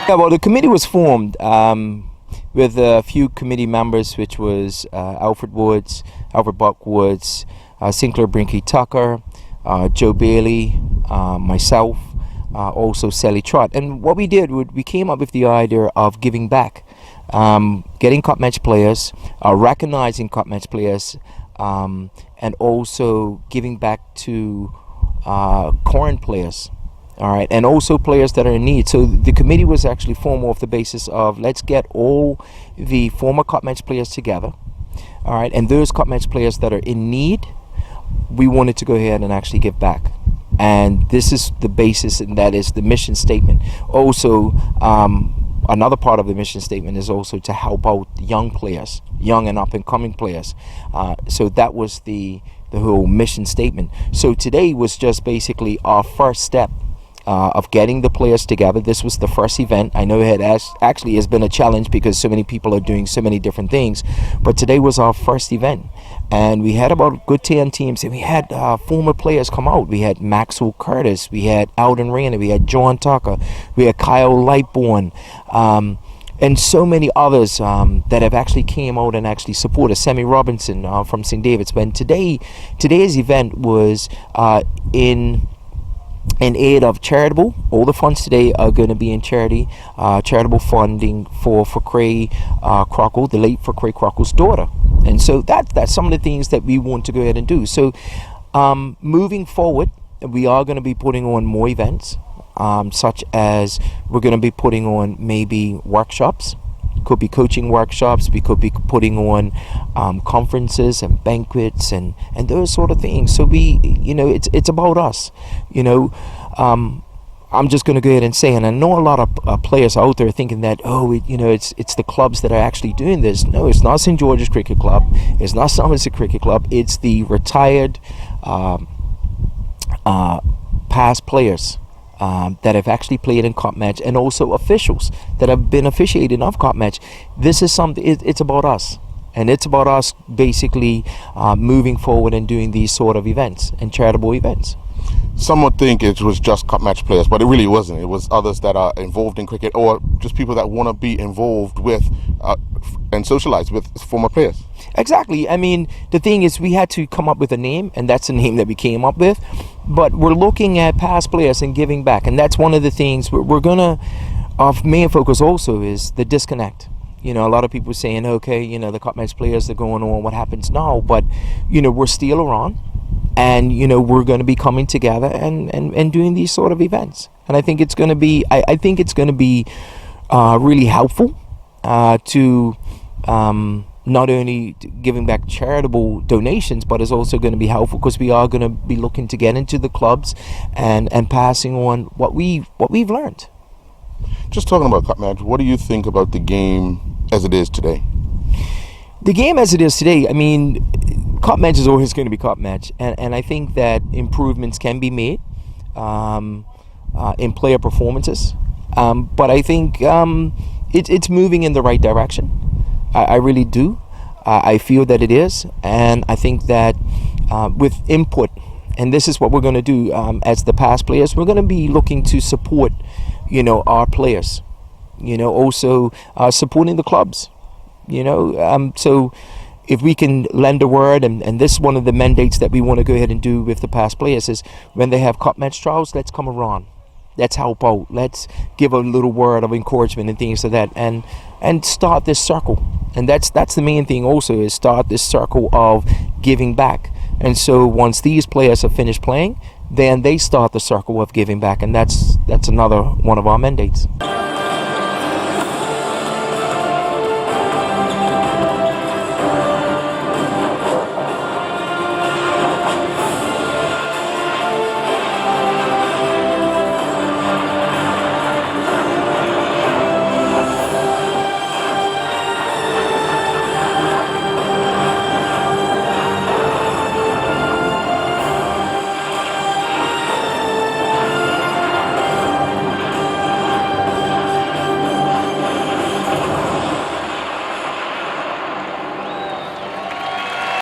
Yeah, well, the committee was formed with a few committee members, which was Alfred Buck Woods, Sinclair Brinkley Tucker, Joe Bailey, myself, also Sally Trott. And what we did, we came up with the idea of giving back, getting cup match players, recognizing cup match players, and also giving back to current players. All right, and also players that are in need. So the committee was actually formed off the basis of let's get all the former cup match players together. All right, and those cup match players that are in need, we wanted to go ahead and actually give back. And this is the basis, and that is the mission statement. Also, another part of the mission statement is also to help out young players, young and up and coming players. So that was the whole mission statement. So today was just basically our first step of getting the players together. This was the first event. I know it actually has been a challenge because so many people are doing so many different things, but today was our first event, and we had about a good 10 teams, and we had former players come out. We had Maxwell Curtis, we had Alden Rayner, we had John Tucker, we had Kyle Lightbourne, and so many others that have actually came out and actually supported. Sammy Robinson from St. David's. But today's event was in aid of charitable. All the funds today are going to be in charitable funding for Cray Crockle, the late Cray Crockle's daughter. And so that's some of the things that we want to go ahead and do. So moving forward, we are going to be putting on more events, such as we're going to be putting on maybe workshops. Could be coaching workshops. We could be putting on conferences and banquets and those sort of things. So it's about us. I'm just going to go ahead and say, and I know a lot of players out there thinking that it's the clubs that are actually doing this. No, it's not St. George's Cricket Club. It's not Somerset Cricket Club. It's the retired past players that have actually played in cup match, and also officials that have been officiating of cup match. This is something, it's about us, and it's about us basically moving forward and doing these sort of events and charitable events. Some would think it was just cup match players, but it really wasn't. It was others that are involved in cricket, or just people that want to be involved with and socialize with former players. Exactly. I mean, the thing is, we had to come up with a name, and that's the name that we came up with. But we're looking at past players and giving back, and that's one of the things we're gonna. Our main focus also is the disconnect. A lot of people saying, okay, the cup match players are going on. What happens now? But we're still around, and we're going to be coming together and doing these sort of events. And I think it's going to be. I think it's going to be really helpful to. Not only giving back charitable donations, but it's also going to be helpful because we are going to be looking to get into the clubs and passing on what we've learned. Just talking about cup match, what do you think about the game as it is today? The game as it is today, I mean, cup match is always going to be cup match, and I think that improvements can be made in player performances, but I think it's moving in the right direction. I really do. I feel that it is, and I think that with input, and this is what we're going to do as the past players, we're going to be looking to support, our players, also supporting the clubs, so if we can lend a word, and this is one of the mandates that we want to go ahead and do with the past players, is when they have cup match trials, let's come around. Let's help out. Let's give a little word of encouragement and things like that, and start this circle. And that's the main thing also, is start this circle of giving back. And so once these players have finished playing, then they start the circle of giving back, and that's another one of our mandates.